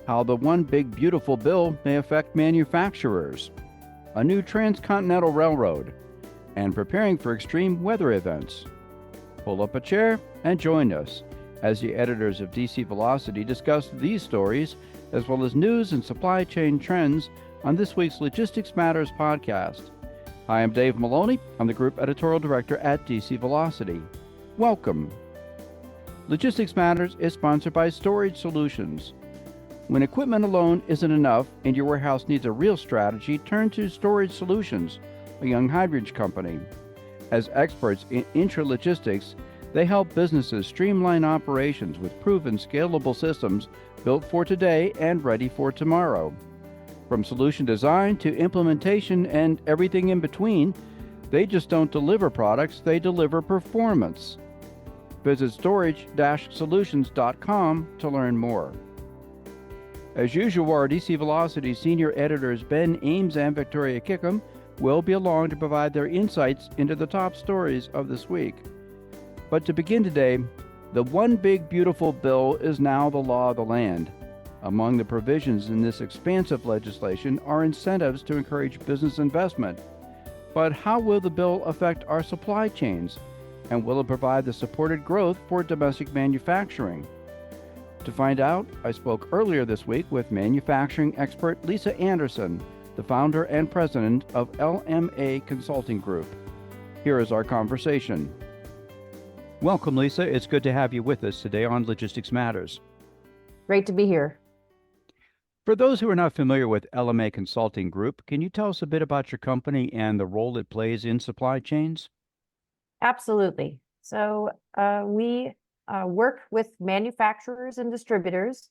how the one big beautiful bill may affect manufacturers, a new transcontinental railroad, and preparing for extreme weather events. Pull up a chair and join us as the editors of DC Velocity discuss these stories as well as news and supply chain trends on this week's Logistics Matters podcast. Hi, I'm Dave Maloney. I'm the Group Editorial Director at DC Velocity. Welcome. Logistics Matters is sponsored by Storage Solutions. When equipment alone isn't enough and your warehouse needs a real strategy, turn to Storage Solutions, a young Highbridge company. As experts in intralogistics, they help businesses streamline operations with proven scalable systems built for today and ready for tomorrow. From solution design to implementation and everything in between, they just don't deliver products, they deliver performance. Visit storage-solutions.com to learn more. As usual, our DC Velocity senior editors Ben Ames and Victoria Kickham will be along to provide their insights into the top stories of this week. But to begin today, the one big beautiful bill is now the law of the land. Among the provisions in this expansive legislation are incentives to encourage business investment. But how will the bill affect our supply chains? And will it provide the supported growth for domestic manufacturing? To find out, I spoke earlier this week with manufacturing expert Lisa Anderson, the founder and president of LMA Consulting Group. Here is our conversation. Welcome, Lisa. It's good to have you with us today on Logistics Matters. Great to be here. For those who are not familiar with LMA Consulting Group, can you tell us a bit about your company and the role it plays in supply chains? Absolutely. So we work with manufacturers and distributors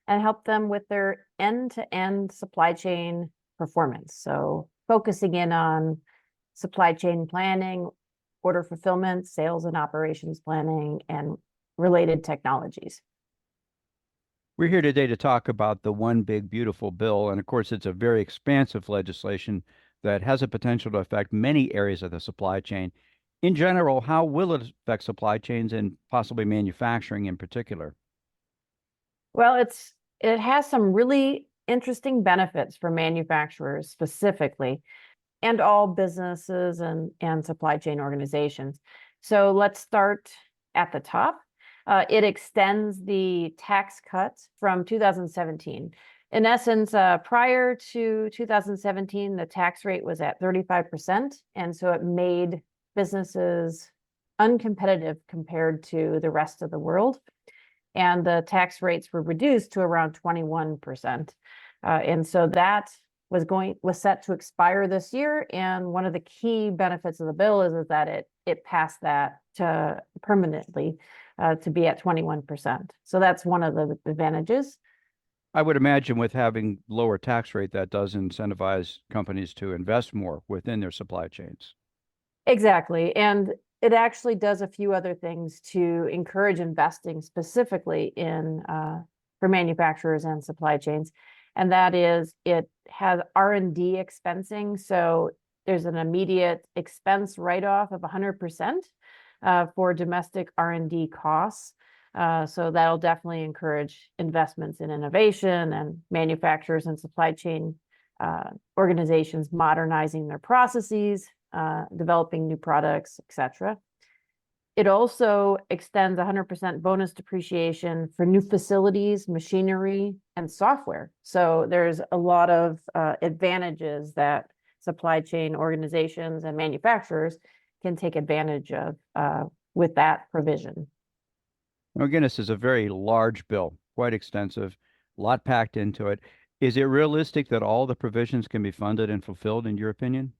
and help them with their end-to-end supply chain performance. So focusing in on supply chain planning, order fulfillment, sales and operations planning, and related technologies. We're here today to talk about the One Big Beautiful Bill, and of course it's a very expansive legislation that has a potential to affect many areas of the supply chain. In general, how will it affect supply chains and possibly manufacturing in particular? Well, it has some really interesting benefits for manufacturers specifically, and all businesses and supply chain organizations. So let's start at the top. It extends the tax cuts from 2017. In essence, prior to 2017, the tax rate was at 35%, and so it made businesses uncompetitive compared to the rest of the world. And the tax rates were reduced to around 21%. And so that was set to expire this year. And one of the key benefits of the bill is that it passed that to permanently to be at 21%. So that's one of the advantages. I would imagine with having lower tax rate, that does incentivize companies to invest more within their supply chains. Exactly. And it actually does a few other things to encourage investing specifically for manufacturers and supply chains. And that is, it has R&D expensing. So there's an immediate expense write-off of 100% for domestic R&D costs. So that'll definitely encourage investments in innovation and manufacturers and supply chain organizations modernizing their processes, developing new products, etc. It also extends 100% bonus depreciation for new facilities, machinery, and software. So there's a lot of advantages that supply chain organizations and manufacturers can take advantage of with that provision. Now, again, this is a very large bill, quite extensive, a lot packed into it. Is it realistic that all the provisions can be funded and fulfilled, in your opinion?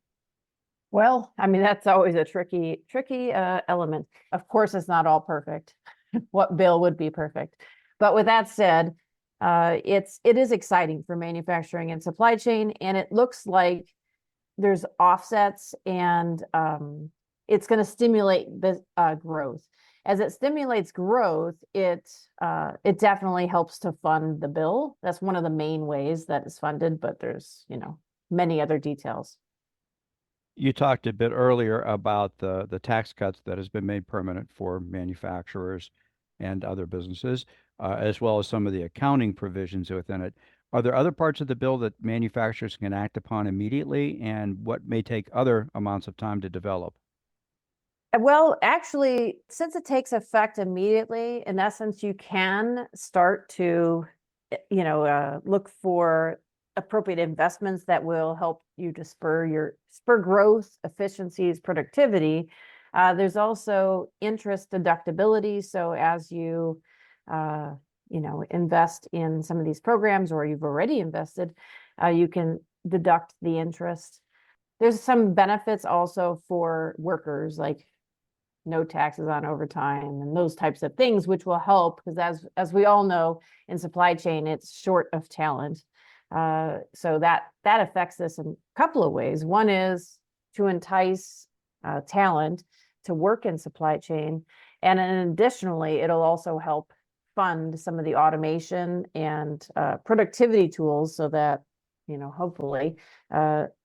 Well, I mean, that's always a tricky element. Of course, it's not all perfect. What bill would be perfect? But with that said, it is exciting for manufacturing and supply chain, and it looks like there's offsets, and it's going to stimulate the growth. As it stimulates growth, it definitely helps to fund the bill. That's one of the main ways that it's funded, but there's many other details. You talked a bit earlier about the tax cuts that has been made permanent for manufacturers and other businesses. as well as some of the accounting provisions within it. Are there other parts of the bill that manufacturers can act upon immediately, and what may take other amounts of time to develop? Well, actually, since it takes effect immediately, in essence, you can start to, look for appropriate investments that will help you to spur growth, efficiencies, productivity. There's also interest deductibility. So as you, invest in some of these programs, or you've already invested, you can deduct the interest. There's some benefits also for workers, like no taxes on overtime and those types of things, which will help because as we all know, in supply chain, it's short of talent. So that affects this in a couple of ways. One is to entice talent to work in supply chain. And then additionally, it'll also help fund some of the automation and productivity tools so that, hopefully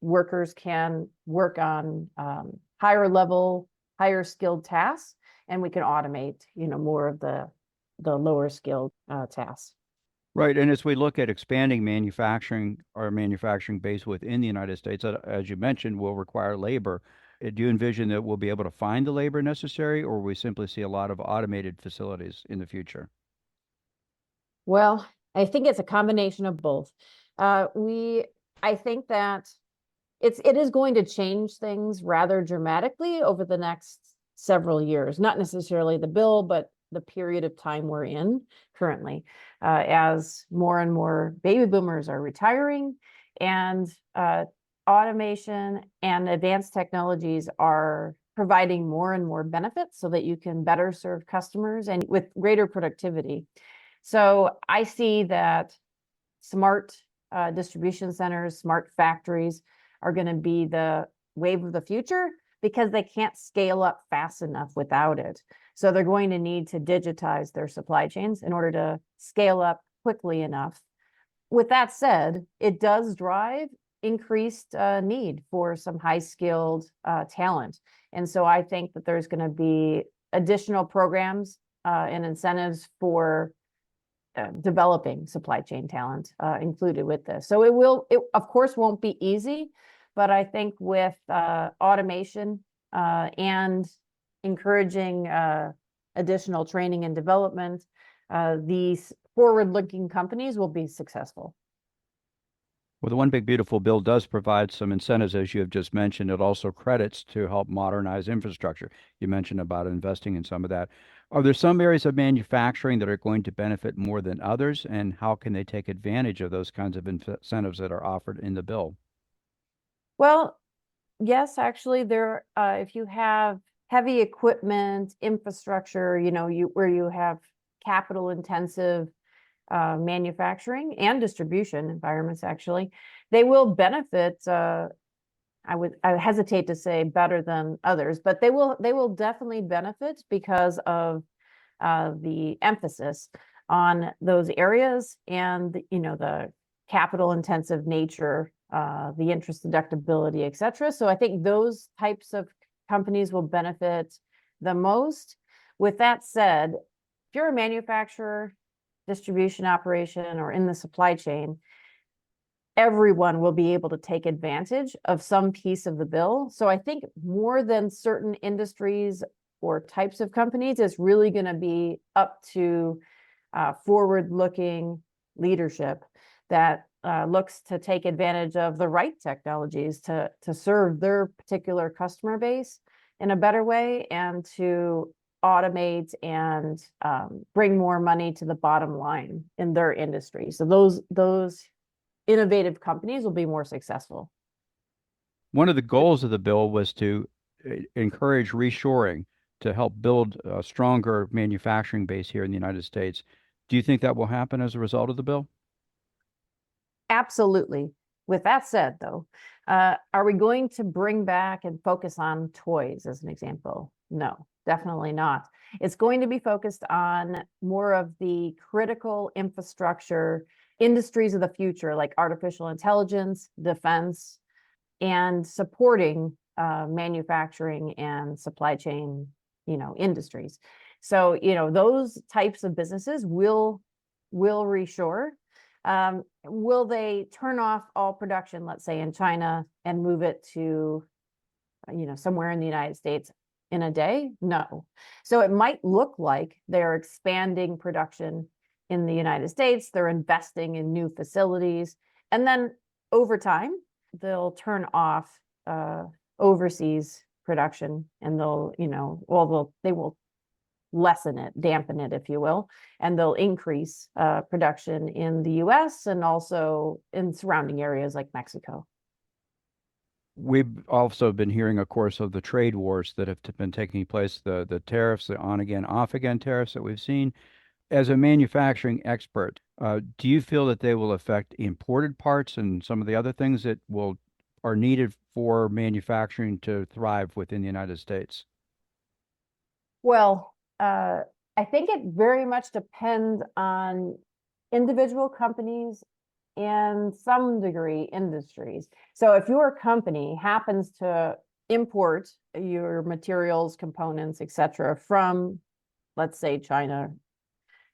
workers can work on higher skilled tasks, and we can automate, more of the lower skilled tasks. Right. And as we look at expanding manufacturing, our manufacturing base within the United States, as you mentioned, will require labor. Do you envision that we'll be able to find the labor necessary, or will we simply see a lot of automated facilities in the future? Well, I think it's a combination of both. I think that it is going to change things rather dramatically over the next several years, not necessarily the bill, but the period of time we're in currently, as more and more baby boomers are retiring, and automation and advanced technologies are providing more and more benefits so that you can better serve customers and with greater productivity. So I see that smart distribution centers, smart factories are going to be the wave of the future because they can't scale up fast enough without it. So they're going to need to digitize their supply chains in order to scale up quickly enough. With that said, it does drive increased need for some high-skilled talent. And so I think that there's going to be additional programs and incentives for developing supply chain talent included with this. So it of course won't be easy, but I think with automation and encouraging additional training and development, these forward-looking companies will be successful. Well, the One Big Beautiful Bill does provide some incentives, as you have just mentioned. It also credits to help modernize infrastructure. You mentioned about investing in some of that. Are there some areas of manufacturing that are going to benefit more than others, and how can they take advantage of those kinds of incentives that are offered in the bill? Well, yes, actually, if you have heavy equipment, infrastructure, where you have capital intensive manufacturing and distribution environments, actually, they will benefit. I hesitate to say better than others, but they will definitely benefit because of the emphasis on those areas and the capital intensive nature, the interest deductibility, et cetera. So I think those types of companies will benefit the most. With that said, if you're a manufacturer, distribution operation, or in the supply chain, everyone will be able to take advantage of some piece of the bill. So I think more than certain industries or types of companies, it's really going to be up to forward-looking leadership that looks to take advantage of the right technologies to serve their particular customer base in a better way and to automate and bring more money to the bottom line in their industry. So those innovative companies will be more successful. One of the goals of the bill was to encourage reshoring to help build a stronger manufacturing base here in the United States. Do you think that will happen as a result of the bill? Absolutely. With that said, though, are we going to bring back and focus on toys as an example? No, definitely not. It's going to be focused on more of the critical infrastructure industries of the future, like artificial intelligence, defense, and supporting manufacturing and supply chain, industries. So, those types of businesses will will reshore. Will they turn off all production, let's say in China, and move it to, somewhere in the United States in a day? No. So it might look like they're expanding production in the United States, they're investing in new facilities, and then over time, they'll turn off overseas production, and they will lessen it, dampen it, if you will, and they'll increase production in the US and also in surrounding areas like Mexico. We've also been hearing, of course, of the trade wars that have been taking place, the tariffs, the on again, off again tariffs that we've seen. As a manufacturing expert, do you feel that they will affect imported parts and some of the other things that are needed for manufacturing to thrive within the United States? Well, I think it very much depends on individual companies and some degree industries. So if your company happens to import your materials, components, etc., from, let's say, China,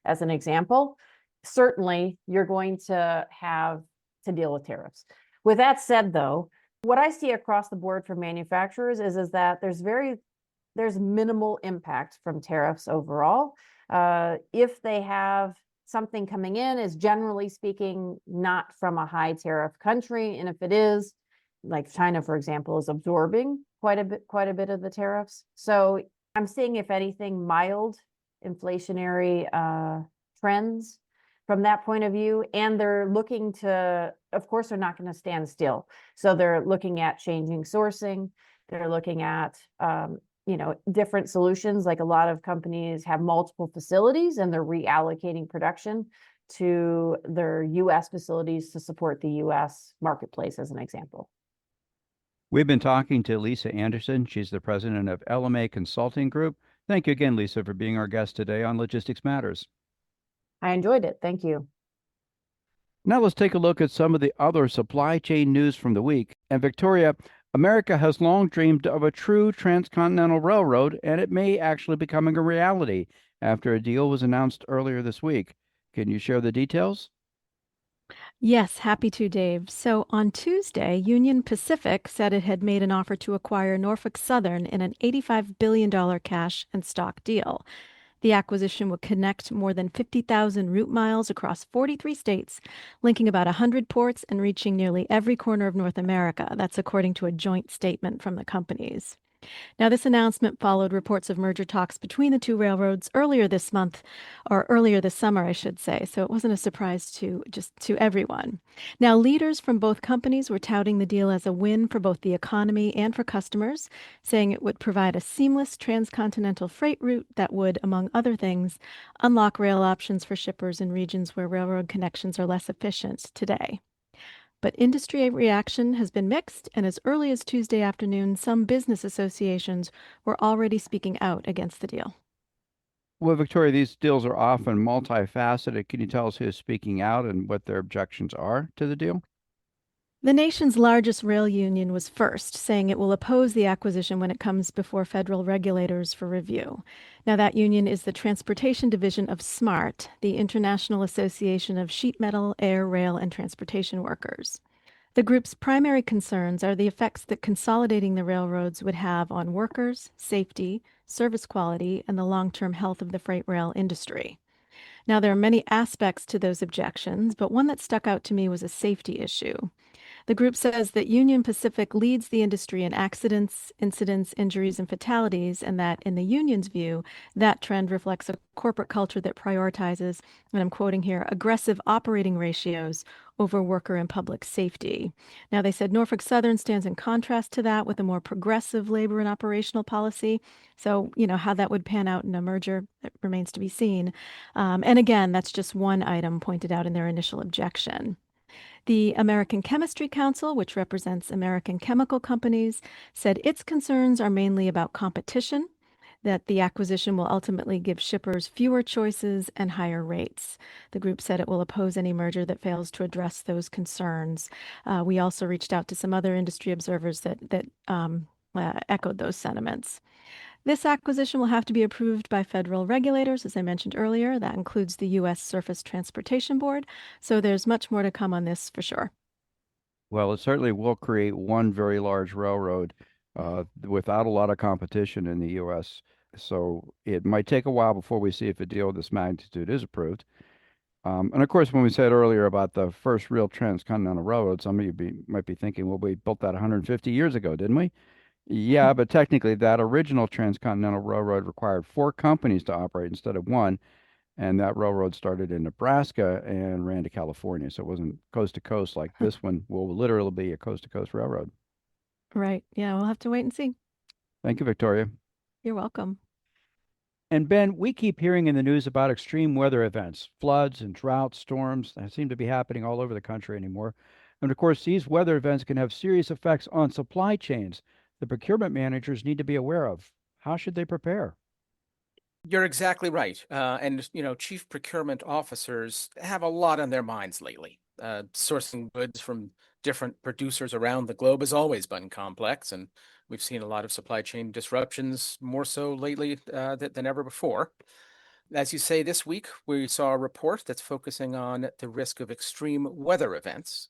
as an example, certainly you're going to have to deal with tariffs. With that said, though, what I see across the board for manufacturers is that there's minimal impact from tariffs overall. If they have something coming in, is generally speaking not from a high tariff country, and if it is, like China, for example, is absorbing quite a bit of the tariffs. So I'm seeing, if anything, mild inflationary trends from that point of view, and they're looking to, of course, they're not going to stand still. So they're looking at changing sourcing. They're looking at different solutions. Like a lot of companies have multiple facilities and they're reallocating production to their US facilities to support the US marketplace, as an example. We've been talking to Lisa Anderson. She's the president of LMA Consulting Group. Thank you again, Lisa, for being our guest today on Logistics Matters. I enjoyed it. Thank you. Now let's take a look at some of the other supply chain news from the week. And Victoria, America has long dreamed of a true transcontinental railroad, and it may actually becoming a reality after a deal was announced earlier this week. Can you share the details? Yes, happy to, Dave. So on Tuesday, Union Pacific said it had made an offer to acquire Norfolk Southern in an $85 billion cash and stock deal. The acquisition would connect more than 50,000 route miles across 43 states, linking about 100 ports and reaching nearly every corner of North America. That's according to a joint statement from the companies. Now, this announcement followed reports of merger talks between the two railroads earlier this month, or earlier this summer, I should say, so it wasn't a surprise to everyone. Now, leaders from both companies were touting the deal as a win for both the economy and for customers, saying it would provide a seamless transcontinental freight route that would, among other things, unlock rail options for shippers in regions where railroad connections are less efficient today. But industry reaction has been mixed, and as early as Tuesday afternoon, some business associations were already speaking out against the deal. Well, Victoria, these deals are often multifaceted. Can you tell us who's speaking out and what their objections are to the deal? The nation's largest rail union was first, saying it will oppose the acquisition when it comes before federal regulators for review. Now, that union is the transportation division of SMART, the International Association of Sheet Metal, Air, Rail, and Transportation Workers. The group's primary concerns are the effects that consolidating the railroads would have on workers, safety, service quality, and the long-term health of the freight rail industry. Now, there are many aspects to those objections, but one that stuck out to me was a safety issue. The group says that Union Pacific leads the industry in accidents, incidents, injuries, and fatalities, and that, in the union's view, that trend reflects a corporate culture that prioritizes, and I'm quoting here, aggressive operating ratios over worker and public safety. Now, they said Norfolk Southern stands in contrast to that with a more progressive labor and operational policy. So, how that would pan out in a merger, it remains to be seen. And again, that's just one item pointed out in their initial objection. The American Chemistry Council, which represents American chemical companies, said its concerns are mainly about competition, that the acquisition will ultimately give shippers fewer choices and higher rates. The group said it will oppose any merger that fails to address those concerns. We also reached out to some other industry observers that echoed those sentiments. This acquisition will have to be approved by federal regulators, as I mentioned earlier. That includes the U.S. Surface Transportation Board. So there's much more to come on this for sure. Well, it certainly will create one very large railroad without a lot of competition in the U.S. So it might take a while before we see if a deal of this magnitude is approved. And of course, when we said earlier about the first real transcontinental railroad, some of you might be thinking, well, we built that 150 years ago, didn't we? Yeah, but technically, that original transcontinental railroad required four companies to operate instead of one. And that railroad started in Nebraska and ran to California. So it wasn't coast to coast like this one will literally be a coast to coast railroad. Right. Yeah, we'll have to wait and see. Thank you, Victoria. You're welcome. And Ben, we keep hearing in the news about extreme weather events, floods and drought storms that seem to be happening all over the country anymore. And of course, these weather events can have serious effects on supply chains the procurement managers need to be aware of. How should they prepare? You're exactly right. Chief procurement officers have a lot on their minds lately. Sourcing goods from different producers around the globe has always been complex, and we've seen a lot of supply chain disruptions, more so lately than ever before. As you say, this week, we saw a report that's focusing on the risk of extreme weather events.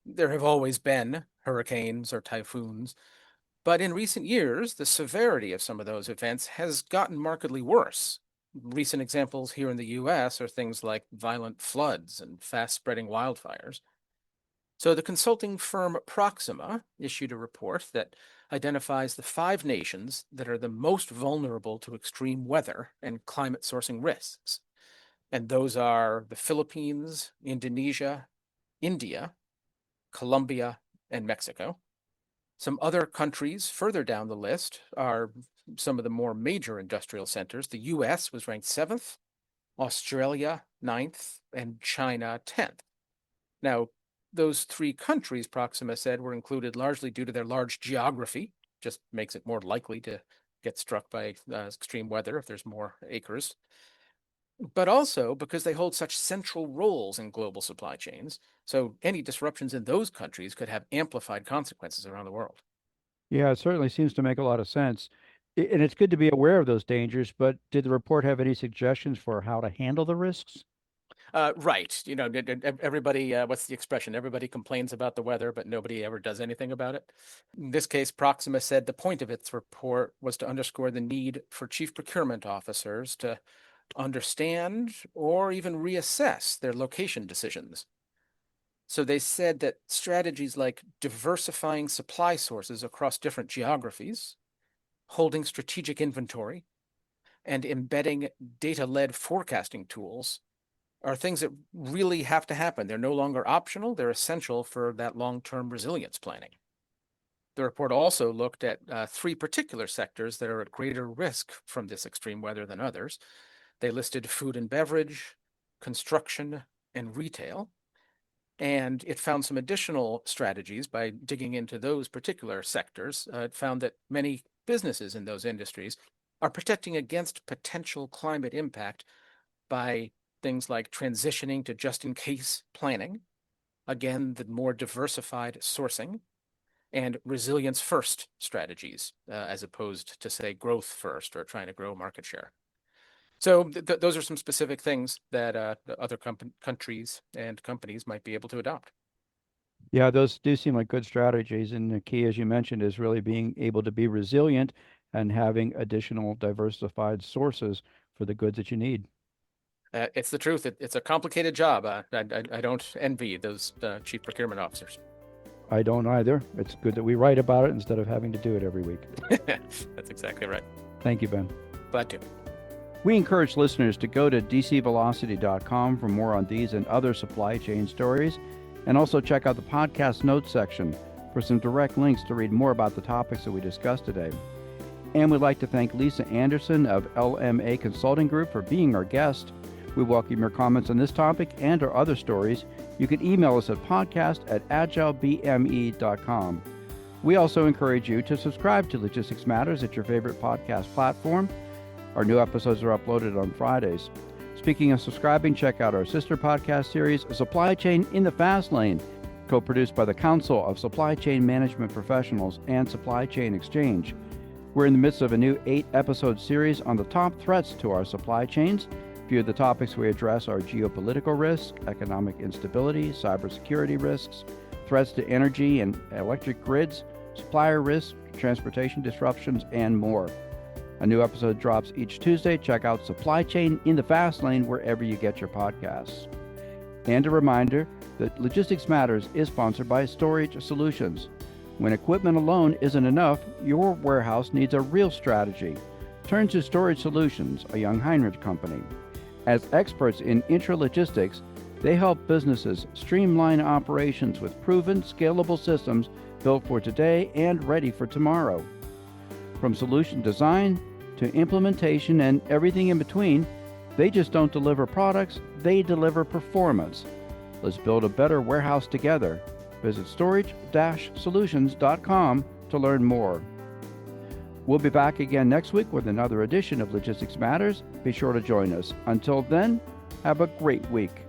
There have always been hurricanes or typhoons, but in recent years, the severity of some of those events has gotten markedly worse. Recent examples here in the US are things like violent floods and fast-spreading wildfires. So the consulting firm Proxima issued a report that identifies the 5 nations that are the most vulnerable to extreme weather and climate sourcing risks. And those are the Philippines, Indonesia, India, Colombia, and Mexico. Some other countries further down the list are some of the more major industrial centers. The US was ranked 7th, Australia 9th, and China 10th. Now, those 3 countries, Proxima said, were included largely due to their large geography, just makes it more likely to get struck by extreme weather if there's more acres, but also because they hold such central roles in global supply chains. So any disruptions in those countries could have amplified consequences around the world. Yeah, it certainly seems to make a lot of sense. And it's good to be aware of those dangers, but did the report have any suggestions for how to handle the risks? Right. Everybody, what's the expression? Everybody complains about the weather, but nobody ever does anything about it. In this case, Proxima said the point of its report was to underscore the need for chief procurement officers to understand or even reassess their location decisions. So they said that strategies like diversifying supply sources across different geographies, holding strategic inventory, and embedding data-led forecasting tools are things that really have to happen. They're no longer optional. They're essential for that long-term resilience planning. The report also looked at 3 particular sectors that are at greater risk from this extreme weather than others. They listed food and beverage, construction, and retail. And it found some additional strategies by digging into those particular sectors. It found that many businesses in those industries are protecting against potential climate impact by things like transitioning to just-in-case planning, again, the more diversified sourcing, and resilience-first strategies, as opposed to, say, growth first or trying to grow market share. So those are some specific things that other countries and companies might be able to adopt. Yeah, those do seem like good strategies. And the key, as you mentioned, is really being able to be resilient and having additional diversified sources for the goods that you need. It's the truth. It's a complicated job. I don't envy those chief procurement officers. I don't either. It's good that we write about it instead of having to do it every week. That's exactly right. Thank you, Ben. Glad to. We encourage listeners to go to dcvelocity.com for more on these and other supply chain stories, and also check out the podcast notes section for some direct links to read more about the topics that we discussed today. And we'd like to thank Lisa Anderson of LMA Consulting Group for being our guest. We welcome your comments on this topic and our other stories. You can email us at podcast@agilebme.com. We also encourage you to subscribe to Logistics Matters at your favorite podcast platform. Our new episodes are uploaded on Fridays. Speaking of subscribing, check out our sister podcast series, Supply Chain in the Fast Lane, co-produced by the Council of Supply Chain Management Professionals and Supply Chain Exchange. We're in the midst of a new 8-episode series on the top threats to our supply chains. A few of the topics we address are geopolitical risk, economic instability, cybersecurity risks, threats to energy and electric grids, supplier risk, transportation disruptions, and more. A new episode drops each Tuesday. Check out Supply Chain in the Fast Lane wherever you get your podcasts. And a reminder that Logistics Matters is sponsored by Storage Solutions. When equipment alone isn't enough, your warehouse needs a real strategy. Turn to Storage Solutions, a Young Heinrich company. As experts in intralogistics, they help businesses streamline operations with proven, scalable systems built for today and ready for tomorrow. From solution design to implementation and everything in between, they just don't deliver products, they deliver performance. Let's build a better warehouse together. Visit storage-solutions.com to learn more. We'll be back again next week with another edition of Logistics Matters. Be sure to join us. Until then, have a great week.